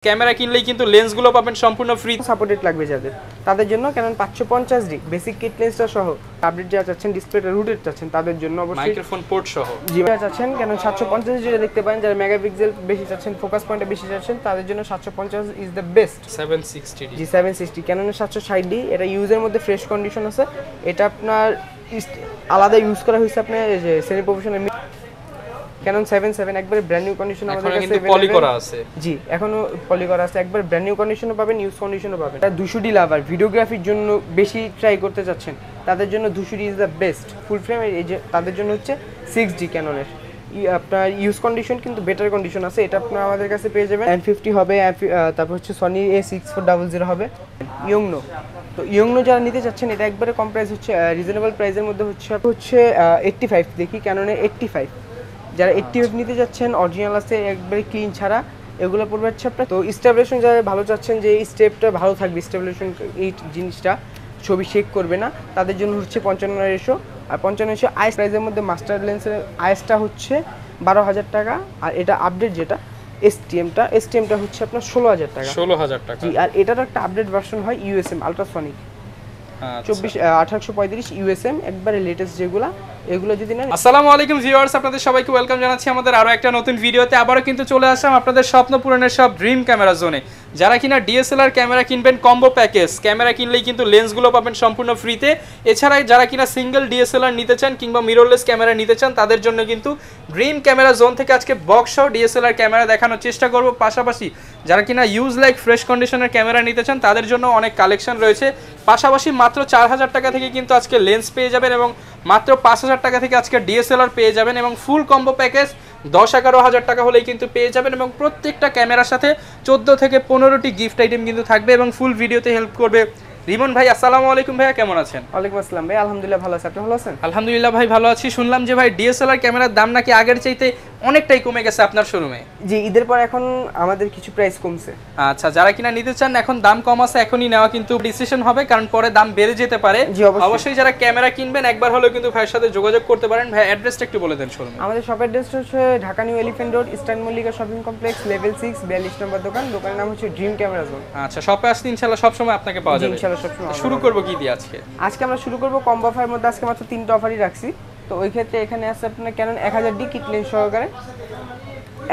Camera কিনলেই কিন্তু লেন্সগুলো পাবেন সম্পূর্ণ ফ্রি। সাপোর্টেড লাগবে যাদের, তাদের জন্য Canon 550D বেসিক কিট লেন্সটা সহ আপডেট যা চাচ্ছেন, ডিসপ্লেটা রুটেড চাচ্ছেন তাদের জন্য অবশ্যই মাইক্রোফোন পোর্ট সহ যেটা চাচ্ছেন Canon 750 যেটা দেখতে পারেন, যারা মেগাপিক্সেল বেশি চাচ্ছেন, ফোকাস পয়েন্টে বেশি চাচ্ছেন তাদের জন্য 750 is the best. 760D G 760 Canon 760D এটা ইউজের মধ্যে ফ্রেশ কন্ডিশন আছে। এটা আপনার আলাদা ইউজ করা হয়েছে আপনার যে সেমি প্রফেশনাল Canon 77 একবারে ব্র্যান্ড নিউ কন্ডিশন আমাদের কাছে কিন্তু পলি করা আছে। জি এখনো পলি করা আছে, একবার ব্র্যান্ড নিউ কন্ডিশনও পাবেন, ইউজ কন্ডিশনও পাবেন। 200D লাভার ভিডিওগ্রাফির জন্য বেশি ট্রাই করতে যাচ্ছেন তাদের জন্য 200D is the best. Full frame এই যে তাদের জন্য হচ্ছে 6D Canon-এর আপনার ইউজ কন্ডিশন কিন্তু বেটার কন্ডিশন আছে। এটা আপনার আমাদের কাছে পেয়ে যাবেন। N50 হবে, তারপর হচ্ছে Sony A6400 হবে। ইয়ংনো, তো ইয়ংনো যারা নিতে চাচ্ছেন এটা একবারে কম প্রাইস হচ্ছে, রিজনেবল প্রাইসের মধ্যে হচ্ছে 85 দেখি Canon-এর 85। যারা 85 নিতে যাচ্ছেন অরিজিনাল আছে একবারে ক্লিন ছাড়া, এগুলো পড়বে হচ্ছে আপনার। তো স্টেবিলাইজেশন যারা ভালো চাচ্ছেন যে এই স্টেপটা ভালো থাকবে, স্টেবিলাইজেশন এই জিনিসটা ছবি শেক করবে না, তাদের জন্য হচ্ছে 55 আর 55 আইএস প্রাইসের মধ্যে মাস্টার লেন্সের আইএসটা হচ্ছে 12,000 টাকা। আর এটা আপডেট যেটা এসটিএমটা হচ্ছে আপনার 16,000 টাকা। 16,000 টাকা। জি আর এটার একটা আপডেট ভার্সন হয় ইউএসএম আলট্রাসনিক 1835 ইউএসএম একবারে লেটেস্ট যেগুলা, এগুলো যদি না। আসসালামু আলাইকুম ভিউয়ার্স, আপনাদের সবাইকে ওয়েলকাম জানাচ্ছি আমাদের আরো একটা নতুন ভিডিওতে। আবারো কিন্তু চলে আসলাম আপনাদের স্বপ্ন পূরণের সব ড্রিম ক্যামেরা জোনে। যারা কিনা ডিএসএলআর ক্যামেরা কিনবেন কম্বো প্যাকেজ, ক্যামেরা কিনলেই কিন্তু লেন্সগুলো পাবেন সম্পূর্ণ ফ্রিতে। এছাড়া যারা কিনা সিঙ্গেল ডিএসএলআর নিতে চান কিংবা মিররলেস ক্যামেরা নিতে চান তাদের জন্য কিন্তু ড্রিম ক্যামেরা জোন থেকে আজকে বক্স সহ ডিএসএলআর ক্যামেরা দেখানোর চেষ্টা করব। পাশাপাশি যারা কিনা ইউজ লাইক ফ্রেশ কন্ডিশনের ক্যামেরা নিতে চান তাদের জন্য অনেক কালেকশন রয়েছে। পাশাপাশি মাত্র 4,000 টাকা থেকে কিন্তু আজকে লেন্স পেয়ে যাবেন এবং মাত্র 5,000 টাকা থেকে আজকে ডিএসএলআর পেয়ে যাবেন এবং ফুল কম্বো প্যাকেজ 10-11,000 টাকা হলেই কিন্তু পেয়ে যাবেন এবং প্রত্যেকটা ক্যামেরার সাথে 14 থেকে 15টি গিফট আইটেম কিন্তু থাকবে এবং ফুল ভিডিওতে হেল্প করবে রিমন ভাই। আসসালামু আলাইকুম ভাইয়া, কেমন আছেন? ওয়ালাইকুম আসসালাম ভাই, আলহামদুলিল্লাহ ভালো আছি, আপনি ভালো আছেন? আলহামদুলিল্লাহ ভাই ভালো আছি। শুনলাম যে ভাই ডিএসএলআর ক্যামেরার দাম নাকি আগের চাইতে অনেকটাই কমে গেছে আপনার শোরুমে। জি ঈদের পর এখন আমাদের কিছু প্রাইস কমছে। আচ্ছা, যারা কিনা নিতে চান এখন দাম কম আছে, এখনই নেওয়া কিন্তু ডিসিশন হবে, কারণ পরে দাম বেড়ে যেতে পারে। অবশ্যই যারা ক্যামেরা কিনবেন একবার হলেও কিন্তু ভাইয়ের সাথে যোগাযোগ করতে পারেন। ভাই অ্যাড্রেসটা একটু বলে দেন শোরুমে। আমাদের শপের অ্যাড্রেসটা হচ্ছে Dhaka new elephant road, eastern Mallika shopping complex, level 6, 42 নম্বর দোকান। দোকানের নাম হচ্ছে ড্রিম ক্যামেরা জোন। আচ্ছা, শপে আসলে ইনশাআল্লাহ সব সময় আপনাকে পাওয়া যাবে। ইনশাআল্লাহ সব সময়। শুরু করব কি দিয়ে আজকে? আজকে আমরা শুরু করব কম্বো অফারের মধ্যে। আজকে মাত্র 3টা অফারই রাখছি। তো ওই ক্ষেত্রে এখানে আছে আপনার Canon 1000D কিট লেন্স সহকারে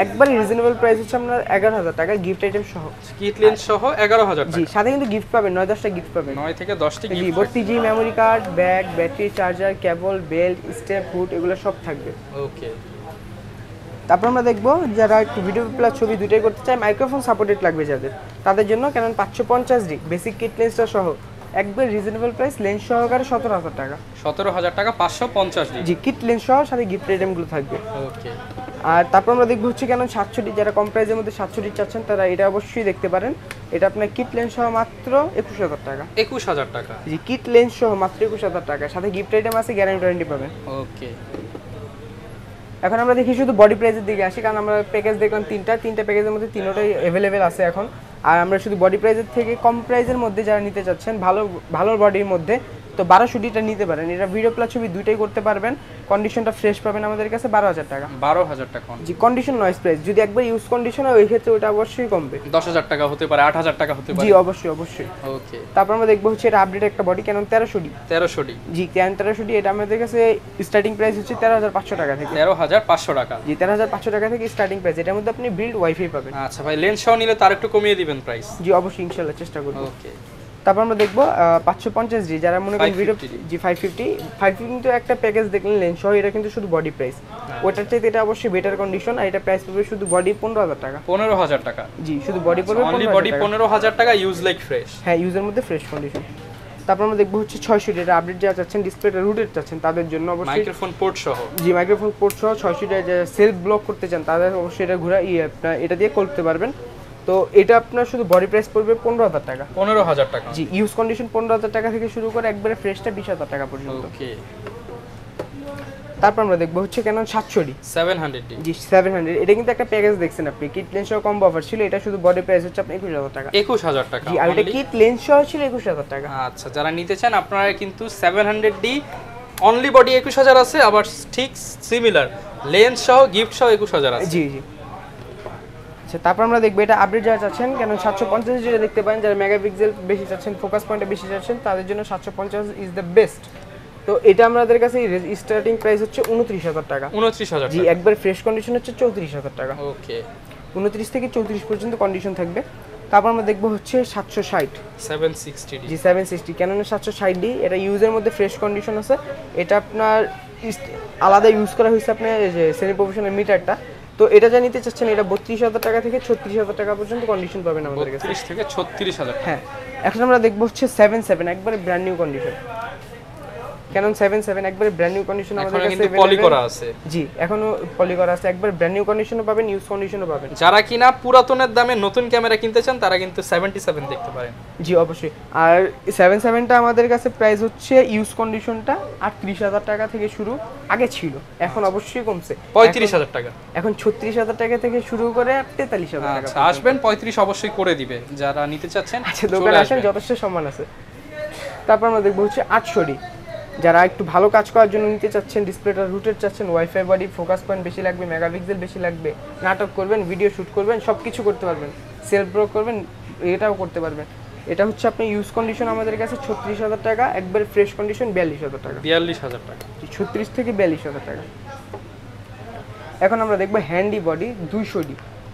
একবারে রিজনেবল প্রাইস হচ্ছে আপনার 11,000 টাকা গিফট আইটেম সহ। কিট লেন্স সহ 11,000 টাকা। জি সাথে কিন্তু গিফট পাবেন, 9-10টা গিফট পাবেন। 9 থেকে 10টি গিফট। জি 32GB memory card, bag, battery, charger, cable, belt, স্টেপ, হুড এগুলো সব থাকবে। ওকে। তারপর আমরা দেখবো যারা একটু ভিডিও প্লাস ছবি দুটোই করতে চায়, মাইক্রোফোন সাপোর্টেড লাগবে যাদের, তাদের জন্য Canon 550D বেসিক কিট লেন্সটা সহ একবার রিজনেবল প্রাইস লেন্স সহকারে 17,000 টাকা। 17,000 টাকা 550D। জি কিট লেন্স সহ সাথে গিফট আইটেমগুলো থাকবে। ওকে। আর তারপর আমরা দেখবো হচ্ছে Canon 760D, যারা কম প্রাইসের মধ্যে 760D চাচ্ছেন তারা এটা অবশ্যই দেখতে পারেন। এটা আপনার কিট লেন্স সহ মাত্র 21,000 টাকা। 21,000 টাকা। জি কিট লেন্স সহ মাত্র 21,000 টাকা, সাথে গিফট আইটেম আছে, গ্যারান্টি পাবেন। ওকে। এখন আমরা দেখি শুধু বডি প্রাইসের দিকে আসি, কারণ আমরা প্যাকেজ দেখলাম তিনটা প্যাকেজের মধ্যে তিনটাই অ্যাভেলেবেল আছে এখন। আর আমরা শুধু বডি প্রাইসের থেকে কম প্রাইসের মধ্যে যারা নিতে চাচ্ছেন ভালো বডির মধ্যে, তো 1200Dটা নিতে পারেন। এটা ভিডিও প্লাস ছবি দুইটাই করতে পারবেন, কন্ডিশনটা ফ্রেশ পাবেন আমাদের কাছে 12,000 টাকা। 12,000 টাকা। জি কন্ডিশন নয়েজ প্রাইস, যদি একবার ইউজ কন্ডিশন হয় ওই ক্ষেত্রে ওটা অবশ্যই কমবে। 10,000 টাকা হতে পারে, 8,000 টাকা হতে পারে। জি অবশ্যই। ওকে। তারপর আমরা দেখবো হচ্ছে এটা আপডেট একটা বডি Canon 1300D। 1300D। জি Canon 1300D এটা আমাদের কাছে স্টার্টিং প্রাইস হচ্ছে 13,500 টাকা থেকে। 13,500 টাকা। জি 13,500 টাকা থেকে স্টার্টিং প্রাইস। এটার মধ্যে আপনি বিল্ড ওয়াইফাই পাবেন। আচ্ছা ভাই, লেন্স সহ নিলে তার একটু কমিয়ে দিবেন প্রাইস। জি অবশ্যই ইনশাআল্লাহ চেষ্টা করব। ওকে। তারপর আমরা দেখবো 550D, যারা মনে করেন ভিডিও জি 550 কিন্তু একটা প্যাকেজ দেখলেন লেন্স সহ, এটা কিন্তু শুধু বডি প্রাইস। ওটার চাইতে এটা অবশ্যই বেটার কন্ডিশন। আর এটা প্রাইস পড়বে শুধু বডি 15,000 টাকা। 15,000 টাকা। জি শুধু বডি পড়বে 15,000 টাকা, ইউজ লাইক ফ্রেশ। হ্যাঁ ইউজের মধ্যে ফ্রেশ কন্ডিশন। তারপর আমরা দেখবো হচ্ছে 600D, এটা আপডেট যা চাচ্ছেন, ডিসপ্লেটা রুটেড চাচ্ছেন তাদের জন্য অবশ্যই। মাইক্রোফোন পোর্ট সহ। জি মাইক্রোফোন পোর্ট সহ 600D যে সেলফ ব্লক করতে চান তাদের অবশ্যই এটা আপনার এটা দিয়ে করতে পারবেন। তো এটা আপনার শুধু বডি প্রাইস পড়বে 15,000 টাকা। 15,000 টাকা। জি ইউজ কন্ডিশন 15,000 টাকা থেকে শুরু করে একবারে ফ্রেশটা 20,000 টাকা পর্যন্ত। ওকে। তারপর আমরা দেখবো হচ্ছে Canon 700D 700D। জি 700 এটা কিন্তু একটা প্যাকেজ দেখছেন আপনি, কিট লেন্স সহ কম্বো অফার ছিল। এটা শুধু বডি প্রাইস হচ্ছে আপনার 21,000 টাকা। 21,000 টাকা। জি আর এটা কিট লেন্স সহ ছিল 21,000 টাকা। আচ্ছা, যারা নিতে চান আপনারা কিন্তু 700D অনলি বডি 21,000 আছে, আবার ঠিক সিমিলার লেন্স সহ গিফট সহ 21,000 আছে। জি আচ্ছা, তারপর আমরা দেখবো এটা আপডেট যারা চাচ্ছেন, কেন 750 যেটা দেখতে পারেন, যারা মেগাপিক্সেল বেশি চাচ্ছেন, ফোকাস পয়েন্টটা বেশি চাচ্ছেন, তাদের জন্য 750 ইজ দ্য বেস্ট। তো এটা আমাদের কাছে স্টার্টিং প্রাইস হচ্ছে 29,000 টাকা। 29,000 জি, একবার ফ্রেশ কন্ডিশন হচ্ছে 34,000 টাকা। ওকে, 29 থেকে 34 পর্যন্ত কন্ডিশন থাকবে। তারপর আমরা দেখবো হচ্ছে 760 760D। জি 760 ক্যাননের 760D, এটা ইউজের মধ্যে ফ্রেশ কন্ডিশন আছে। এটা আপনার আলাদা ইউজ করা হয়েছে আপনার যে সেমি প্রফেশনাল মিটারটা। তো এটা যা নিতে চাচ্ছেন, এটা 32,000 টাকা থেকে 36,000 টাকা পর্যন্ত কন্ডিশন পাবেন আমাদের কাছে। 32 থেকে 36,000। হ্যাঁ, এখন আমরা দেখবো হচ্ছে 77 একবারে ব্র্যান্ড নিউ কন্ডিশন। ক্যানন 77 একবারে ব্র্যান্ড নিউ কন্ডিশন আমাদের কাছে কিন্তু পলি করা আছে। জি, এখনো পলি করা আছে, একবার ব্র্যান্ড নিউ কন্ডিশনও পাবেন, ইউজ কন্ডিশনও পাবেন। যারা কিনা পুরাতনের দামে নতুন ক্যামেরা কিনতে চান তারা কিন্তু 77 দেখতে পারেন। জি অবশ্যই। আর 77টা আমাদের কাছে প্রাইস হচ্ছে ইউজ কন্ডিশনটা 38,000 টাকা থেকে শুরু, আগে ছিল, এখন অবশ্যই কমছে, 35,000 টাকা। এখন 36,000 টাকা থেকে শুরু করে 43,000 টাকা। আচ্ছা, আসবেন 35 অবশ্যই করে দিবে যারা নিতে চাচ্ছেন। আচ্ছা, দোকানে আসেন, যথেষ্ট সম্মান আছে। তারপর আমরা দেখবো হচ্ছে 800D, যারা একটু ভালো কাজ করার জন্য নিতে চাচ্ছেন, ডিসপ্লেটা রুটেড চাচ্ছেন, ওয়াইফাই বডি, ফোকাস পয়েন্ট বেশি লাগবে, মেগাপিক্সেল বেশি লাগবে, নাটক করবেন, ভিডিও শুট করবেন, সব কিছু করতে পারবেন, সেলফ ব্রো করবেন, এটাও করতে পারবেন। এটা হচ্ছে আপনি ইউজ কন্ডিশন আমাদের কাছে 36,000 টাকা, একবার ফ্রেশ কন্ডিশন 42,000 টাকা। 42,000 টাকা, 36 থেকে 42,000 টাকা। এখন আমরা দেখবো হ্যান্ডি বডি 200D,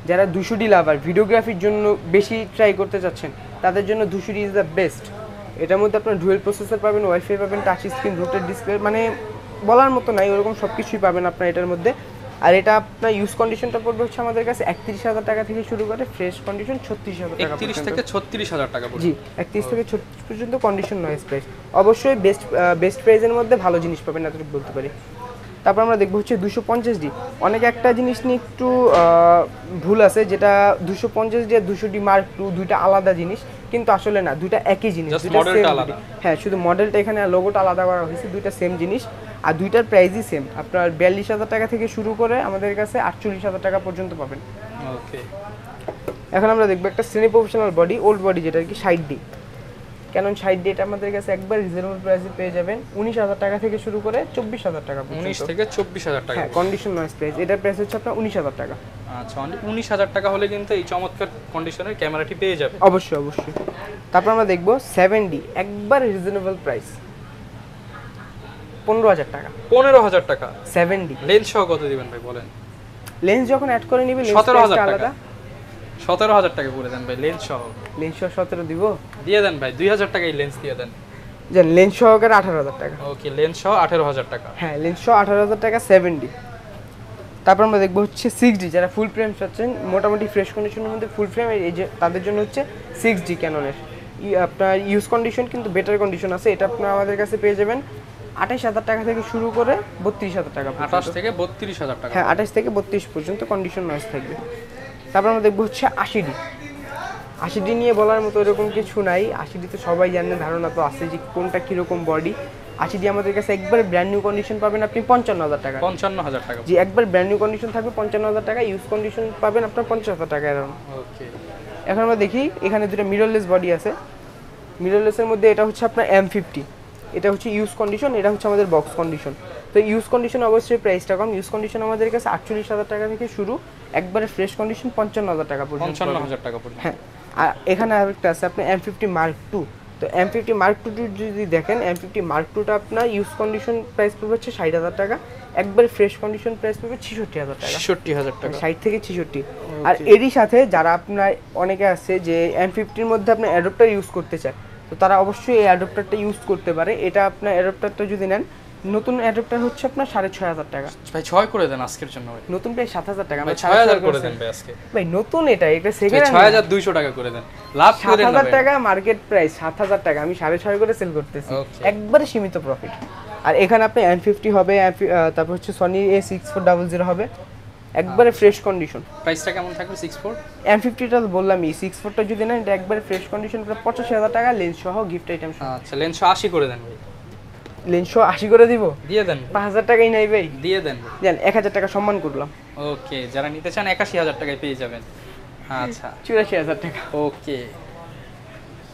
যারা 200D লাভার, ভিডিওগ্রাফির জন্য বেশি ট্রাই করতে চাচ্ছেন, তাদের জন্য 200D ইজ দ্য বেস্ট। এটার মধ্যে আপনার ডুয়েল প্রসেসর পাবেন, ওয়াইফাই পাবেন, টাচ স্ক্রিন, রুটেড ডিসপ্লে, মানে বলার মতো নাই, ওরকম সব কিছুই পাবেন আপনার এটার মধ্যে। আর এটা আপনার ইউজ কন্ডিশনটা পড়বে হচ্ছে আমাদের কাছে 31,000 টাকা থেকে শুরু করে ফ্রেশ কন্ডিশন 36,000 টাকা। 31 থেকে 36,000 টাকা পর্যন্ত। জি, 31 থেকে 36 পর্যন্ত কন্ডিশন নয়েজ প্রাইস। অবশ্যই বেস্ট প্রাইসের মধ্যে ভালো জিনিস পাবেন, এতটুকু বলতে পারি। তারপর আমরা দেখবো হচ্ছে 250D। অনেকে একটা জিনিস নিয়ে একটু ভুল আছে, যেটা 250D আর 200D Mark II দুইটা আলাদা জিনিস, কিন্তু আসলে না, দুইটা একই জিনিস, দুইটা সেম আলাদা। হ্যাঁ, শুধু মডেলটা এখানে লোগোটা আলাদা করা হয়েছে, দুইটা সেম জিনিস, আর দুইটার প্রাইসই সেম। আপনার 42,000 টাকা থেকে শুরু করে আমাদের কাছে 48,000 টাকা পর্যন্ত পাবেন। ওকে, এখন আমরা দেখবো একটা semi professional body, old body, যেটা আর কি 60D। ক্যানন 60D, এটা আমাদের কাছে একবার রিজনেবল প্রাইসে পেয়ে যাবেন, 19,000 টাকা থেকে শুরু করে 24,000 টাকা পর্যন্ত। 19 থেকে 24,000 টাকা। হ্যাঁ, কন্ডিশন নয়েজ প্রাইস, এটার প্রাইস হচ্ছে আপনার 19,000 টাকা। আচ্ছা, 19,000 টাকা হলে কিন্তু এই চমৎকার কন্ডিশনের ক্যামেরাটি পেয়ে যাবে। অবশ্যই অবশ্যই। তারপর আমরা দেখবো 7D, একবার রিজনেবল প্রাইস 15,000 টাকা। 15,000 টাকা 7D। লেন্স সহ কত দিবেন ভাই বলেন? লেন্স যখন অ্যাড করে নিবে, 17,000 টাকা। 17,000 টাকা করে দেন ভাই লেন্স সহ। লেন্স সহ 17 দিব, দিয়ে দেন ভাই, 2,000 টাকায় লেন্স দিয়ে দেন। জান লেন্স সহকারে 18,000 টাকা। ওকে, লেন্স সহ 18,000 টাকা। হ্যাঁ, লেন্স সহ 18,000 টাকা 7D। তারপর আমরা দেখবো হচ্ছে 6D, যারা ফুল ফ্রেম চাচ্ছেন, মোটামুটি ফ্রেশ কন্ডিশনের মধ্যে ফুল ফ্রেম, এই যে তাদের জন্য হচ্ছে 6D ক্যাননের। আপনার ইউজ কন্ডিশন কিন্তু বেটার কন্ডিশন আছে, এটা আপনার আমাদের কাছে পেয়ে যাবেন 28,000 টাকা থেকে শুরু করে 32,000 টাকা। 28 থেকে 32,000 টাকা। হ্যাঁ, 28 থেকে 32 পর্যন্ত কন্ডিশন নয়েজ থাকবে। তারপর আমরা দেখবো হচ্ছে 80D। 80D নিয়ে বলার মতো এরকম কিছু নাই, 80D তো সবাই জানেন, ধারণা তো আছে যে কোনটা কীরকম বডি। 80D আমাদের কাছে একবার ব্র্যান্ড নিউ কন্ডিশন পাবেন আপনি 55,000 টাকা। 55,000 টাকা। জি, একবার ব্র্যান্ড নিউ কন্ডিশন থাকবে 55,000 টাকা, ইউজ কন্ডিশন পাবেন আপনার 50,000 টাকা এরকম। ওকে, এখন আমরা দেখি এখানে দুটো মিররলেস বডি আছে। মিররলেসের মধ্যে এটা হচ্ছে আপনার M50, এটা হচ্ছে ইউজ কন্ডিশন, এটা হচ্ছে আমাদের বক্স কন্ডিশন। তো ইউজ কন্ডিশন অবশ্যই প্রাইসটা কম, ইউজ কন্ডিশন আমাদের কাছে 48,000 টাকা থেকে শুরু, একবারে ফ্রেশ কন্ডিশন 55,000 টাকা পর্যন্ত। 55,000 টাকা পর্যন্ত। হ্যাঁ, আর এখানে আরেকটা আছে আপনার M50 Mark II। তো M50 Mark II যদি দেখেন, M50 Mark IIটা আপনার ইউজ কন্ডিশন প্রাইস পড়বে হচ্ছে 60,000 টাকা, একবারে ফ্রেশ কন্ডিশন প্রাইস পড়বে 66,000 টাকা। 66,000 টাকা, 60 থেকে 66। আর এরই সাথে যারা আপনার অনেকে আছে যে M50-র মধ্যে আপনার অ্যাডাপ্টার ইউজ করতে চায়, তো তারা অবশ্যই এই অ্যাডাপ্টারটা ইউজ করতে পারে। এটা আপনার অ্যাডাপ্টারটা যদি নেন, নতুন অ্যাডাপ্টার হচ্ছে আপনার 6,500 টাকা। ভাই 6 করে দেন আজকের জন্য ভাই। নতুন প্রায় 7,000 টাকা, ভাই 6,000 করে দেন ভাই আজকে। ভাই নতুন এটা সেকেন্ড হ্যান্ড, 6,200 টাকা করে দেন, লাভ করে দেন। 7,000 টাকা মার্কেট প্রাইস, 7,000 টাকা আমি 6,500 করে সেল করতেছি, একবারে সীমিত প্রফিট। আর এখানে আপনি M50 হবে, তারপর হচ্ছে সনি A6400 হবে, একবারে ফ্রেশ কন্ডিশন। প্রাইসটা কেমন থাকবে? 64 M50টা বললামই, 64টা যদি নেন এটা একবারে ফ্রেশ কন্ডিশন, প্রায় 85,000 টাকা লেন্স সহ, গিফট আইটেম সহ। আচ্ছা, লেন্স 80 করে দেন ভাই। লেন্স 80 করে দিব, দিয়ে দেন। 5,000 টাকাই নাই ভাই, দিয়ে দেন। জান 1,000 টাকা সম্মান করলাম। ওকে, যারা নিতে চান 81,000 টাকায় পেয়ে যাবেন। আচ্ছা, 84,000 টাকা। ওকে,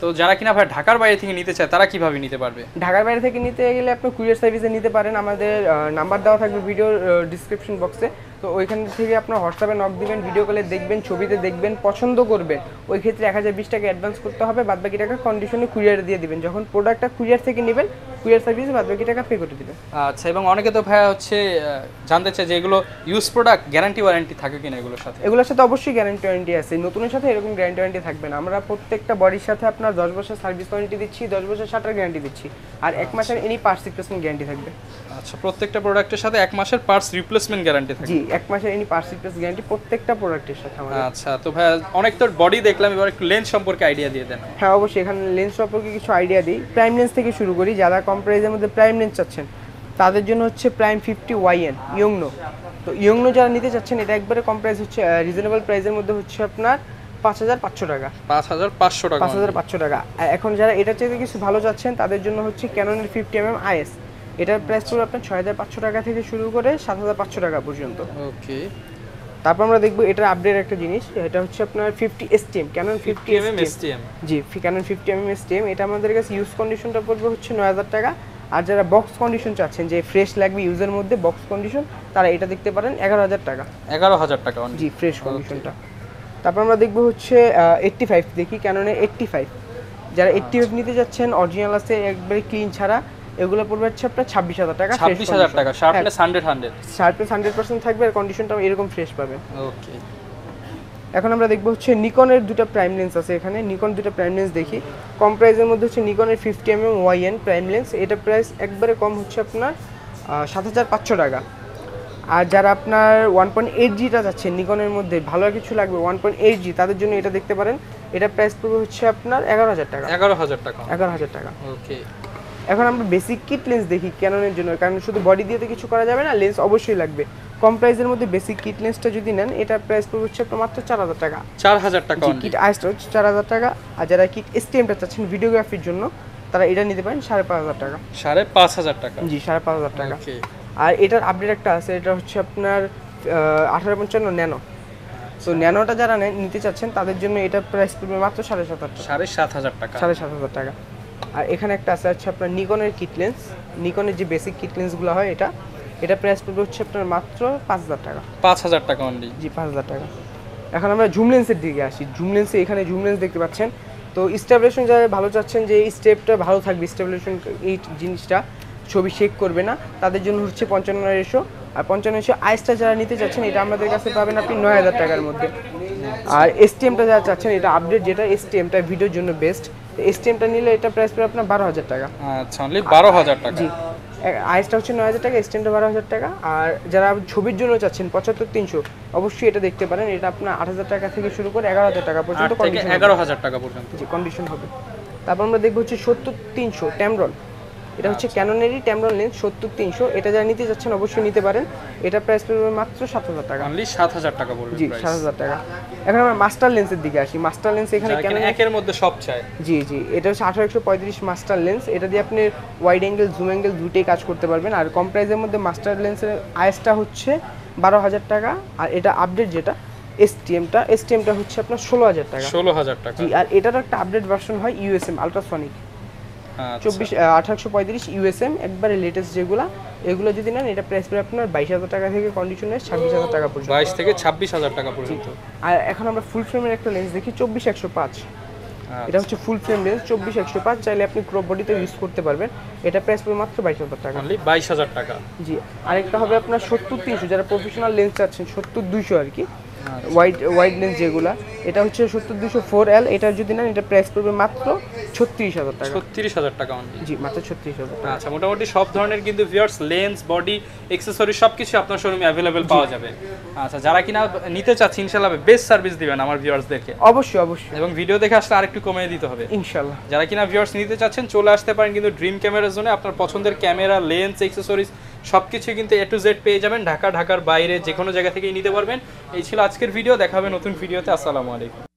তো যারা কিনা ভাই ঢাকার বাইরে থেকে নিতে চায় তারা কিভাবে নিতে পারবে? ঢাকার বাইরে থেকে নিতে গেলে আপনি কুরিয়ার সার্ভিসে নিতে পারেন, আমাদের নাম্বার দেওয়া থাকবে ভিডিও ডিসক্রিপশন বক্সে। তো ওইখান থেকে আপনার হোয়াটসঅ্যাপে নক দিবেন, ভিডিও কলে দেখবেন, ছবিতে দেখবেন, পছন্দ করবেন, ওই ক্ষেত্রে 1020 টাকা অ্যাডভান্স করতে হবে, বাদবাকি টাকা কন্ডিশনে কুরিয়ারে দিয়ে দিবেন। যখন প্রোডাক্টটা কুরিয়ার থেকে নেবেন, কুরিয়ার সার্ভিসে বাদবাকি টাকা পে করে দিবেন। আচ্ছা, এবং অনেকে তো ভাইয়া হচ্ছে জানতে চায় যে এগুলো ইউজ প্রোডাক্ট গ্যারান্টি ওয়ারেন্টি থাকে কিনা এগুলোর সাথে? এগুলোর সাথে অবশ্যই গ্যারান্টি ওয়ারেন্টি আছে, নতুনের সাথে এরকম গ্যারান্টি ওয়ারেন্টি থাকবে না। আমরা প্রত্যেকটা বডির সাথে আপনার 10 বছর সার্ভিস ওয়ারেন্টি দিচ্ছি, 10 বছর শাটার গ্যারান্টি দিচ্ছি, আর 1 মাসের এনি পার্টস রিপ্লেসমেন্ট গ্যারান্টি থাকবে। আচ্ছা, প্রত্যেকটা প্রোডাক্টের সাথে 1 মাসের পার্টস রিপ্লেসমেন্ট গ্যারান্টি থাকে? জি, 1 মাসের এনি পার্টস রিপ্লেস গ্যারান্টি প্রত্যেকটা প্রোডাক্টের সাথে আমাদের। আচ্ছা, তো ভাইয়া অনেক তো বডি দেখলাম, এবার একটু লেন্স সম্পর্কে আইডিয়া দিয়ে দেন। হ্যাঁ অবশ্যই, এখানে লেন্স সম্পর্কে কিছু আইডিয়া দিই। প্রাইম লেন্স থেকে শুরু করি। যারা কম প্রাইসের মধ্যে প্রাইম লেন্স চাচ্ছেন তাদের জন্য হচ্ছে প্রাইম 50YN ইয়ংনো। তো ইয়ংনো যারা নিতে চাচ্ছেন, এটা একবারে কম প্রাইস হচ্ছে, রিজনেবল প্রাইসের মধ্যে হচ্ছে আপনার 5500 টাকা। 5500 টাকা? 5500 টাকা। এখন যারা এটা চাইতে কিছু ভালো চাচ্ছেন তাদের জন্য হচ্ছে ক্যাননের 50mm IS, এটার প্রাইস পড়বে আপনার 6500 টাকা থেকে শুরু করে 7500 টাকা পর্যন্ত। ওকে। তারপর আমরা দেখবো এটার আপডেট একটা জিনিস, এটা হচ্ছে আপনার 50 STM, ক্যানন 50 STM। জি, ক্যানন 50mm STM, এটা আমাদের কাছে ইউজ কন্ডিশনটা পড়বে হচ্ছে 9000 টাকা। আর যারা বক্স কন্ডিশন চাচ্ছেন যে ফ্রেশ লাগবে ইউজের মধ্যে বক্স কন্ডিশন, তারা এটা দেখতে পারেন 11000 টাকা। 11000 টাকা? জি, ফ্রেশ কন্ডিশনটা। তারপর আমরা দেখবো হচ্ছে 85 দেখি, ক্যাননের 85। যারা 85 নিতে যাচ্ছেন, অরিজিনাল আছে একবারে ক্লিন ছাড়া, এগুলো পড়বে হচ্ছে আপনার 26000 টাকা। 26000 টাকা, শার্পনেস 100 শার্পনেস 100% থাকবে, আর কন্ডিশনটা এরকম ফ্রেশ পাবেন। ওকে। এখন আমরা দেখবো হচ্ছে নিকনের দুটো প্রাইম লেন্স আছে এখানে, নিকন দুটো প্রাইম লেন্স দেখি। কম প্রাইসের মধ্যে হচ্ছে নিকনের 50mm YN প্রাইম লেন্স, এটা প্রাইস একবারে কম হচ্ছে আপনার 7500 টাকা। আর যারা আপনার 1.8Gটা যাচ্ছেন নিকনের মধ্যে, ভালো কিছু লাগবে 1.8G, তাদের জন্য এটা দেখতে পারেন। এটা প্রাইস পড়বে হচ্ছে আপনার 11000 টাকা। 11000 টাকা? 11000 টাকা। ওকে। এখন আমরা বেসিক কিট লেন্স দেখি ক্যাননের জন্য, কারণ শুধু বডি দিয়ে তো কিছু করা যাবে না, লেন্স অবশ্যই লাগবে। কম প্রাইসের মধ্যে বেসিক কিট লেন্সটা যদি নেন, এটা প্রাইস পড়বে হচ্ছে আপনার মাত্র 4000 টাকা। 4000 টাকা? কিট আইসটা হচ্ছে 4000 টাকা। আর যারা কিট STMটা চাচ্ছেন ভিডিওগ্রাফির জন্য, তারা এটা নিতে পারেন 5500 টাকা। 5500 টাকা? জি, 5500 টাকা। ওকে। আর এটার আপডেট একটা আছে, এটা হচ্ছে আপনার 1855 ন্যানো। তো ন্যানোটা যারা নিতে চাচ্ছেন তাদের জন্য এটা প্রাইস পড়বে মাত্র 7500 টাকা। 7500 টাকা। আর এখানে একটা আছে হচ্ছে আপনার নিকনের কিট লেন্স, নিকনের যে বেসিক কিট লেন্সগুলো হয়, এটা প্রাইস পড়বে হচ্ছে আপনার মাত্র 5000 টাকা। 5000 টাকা অনলি? জি, 5000 টাকা। এখন আমরা জুম লেন্সের দিকে আসি। জুম লেন্সে এখানে জুম লেন্স দেখতে পাচ্ছেন। তো স্টেবিলাইজেশন যারা ভালো চাচ্ছেন যে এই স্টেপটা ভালো থাকবে, স্টেবিলাইজেশন এই জিনিসটা ছবি শেক করবে না, তাদের জন্য হচ্ছে 55 আর 55 আইসটা যারা নিতে চাচ্ছেন, এটা আমাদের কাছে পাবেন আপনি 9000 টাকার মধ্যে। আর STMটা যারা চাচ্ছেন, এটা আপডেট যেটা STMটা ভিডিওর জন্য বেস্ট, STMটা নিলে এটা প্রাইস পড়বে আপনার 12000 টাকা। আচ্ছা, অনলি 12000 টাকা? জি, আইসটা হচ্ছে 9000 টাকা, STMটা 12000 টাকা। আর যারা ছবির জন্য চাচ্ছেন 75300, অবশ্যই এটা দেখতে পারেন। এটা আপনার 8000 টাকা থেকে শুরু করে 11000 টাকা পর্যন্ত কন্ডিশন, 11000 টাকা পর্যন্ত জি কন্ডিশন হবে। তারপর আমরা দেখবো হচ্ছে 70300 ট্যামরন, এটা হচ্ছে ক্যাননেরই ট্যামরন লেন্স 70300। এটা যারা নিতে যাচ্ছেন অবশ্যই নিতে পারেন, এটা প্রাইস পড়বে মাত্র 7000 টাকা। অনলি 7000 টাকা পড়বে? জি, 7000 টাকা। এখন আমরা মাস্টার লেন্সের দিকে আসি। মাস্টার লেন্স এখানে ক্যানন একের মধ্যে সব চাই। জি, এটা হচ্ছে 18135 মাস্টার লেন্স। এটা দিয়ে আপনি ওয়াইড অ্যাঙ্গেল জুম অ্যাঙ্গেল দুটোই কাজ করতে পারবেন। আর কম প্রাইসের মধ্যে মাস্টার লেন্সের আইসটা হচ্ছে 12000 টাকা। আর এটা আপডেট যেটা STMটা হচ্ছে আপনার 16000 টাকা। 16000 টাকা? জি, আর এটার একটা আপডেট ভার্সন হয় USM আলট্রাসনিক 1835 USM, একবারে লেটেস্ট যেগুলো, এগুলো যদি নেন এটা প্রাইস পড়বে আপনার 22000 টাকা থেকে কন্ডিশনের 26000 টাকা পর্যন্ত। 22 থেকে 26000 টাকা পর্যন্ত। আর এখন আমরা ফুল ফ্রেমের একটা লেন্স দেখি 24105। এটা হচ্ছে ফুল ফ্রেম লেন্স 24105, চাইলে আপনি ক্রপ বডিতে ইউজ করতে পারবেন। এটা প্রাইস পড়বে মাত্র 22000 টাকা। অনলি 22000 টাকা? জি। আরেকটা হবে আপনার 70300, যারা প্রফেশনাল লেন্স চাচ্ছেন 70200 আর কি, ওয়াইড লেন্স যেগুলা, এটা হচ্ছে 70200 4L। এটা যদি নেন এটা প্রাইস পড়বে মাত্র 36000 টাকা। 36000 টাকা অনলি? জি, মাত্র 36000 টাকা। আচ্ছা, মোটামুটি সব ধরনের কিন্তু ভিউয়ার্স লেন্স, বডি, অ্যাকসেসরি সবকিছু আপনার শোরুমে अवेलेबल পাওয়া যাবে। আচ্ছা, যারা কিনা নিতে চাচ্ছে ইনশাআল্লাহ বেস্ট সার্ভিস দিবেন আমার ভিউয়ার্সদেরকে? অবশ্যই। এবং ভিডিও দেখে আসলে আরেকটু কমিয়ে দিতে হবে ইনশাআল্লাহ। যারা কিনা ভিউয়ার্স নিতে চাচ্ছেন চলে আসতে পারেন কিন্তু ড্রিম ক্যামেরা জোনে। আপনার পছন্দের ক্যামেরা, লেন্স, অ্যাকসেসরিজ সবকিছু কিন্তু A to Z পেয়ে যাবেন। ঢাকার বাইরে যে কোনো জায়গা থেকেই নিতে পারবেন। এই ছিল আজকের ভিডিও, দেখা হবে নতুন ভিডিওতে। আসসালামু আলাইকুম।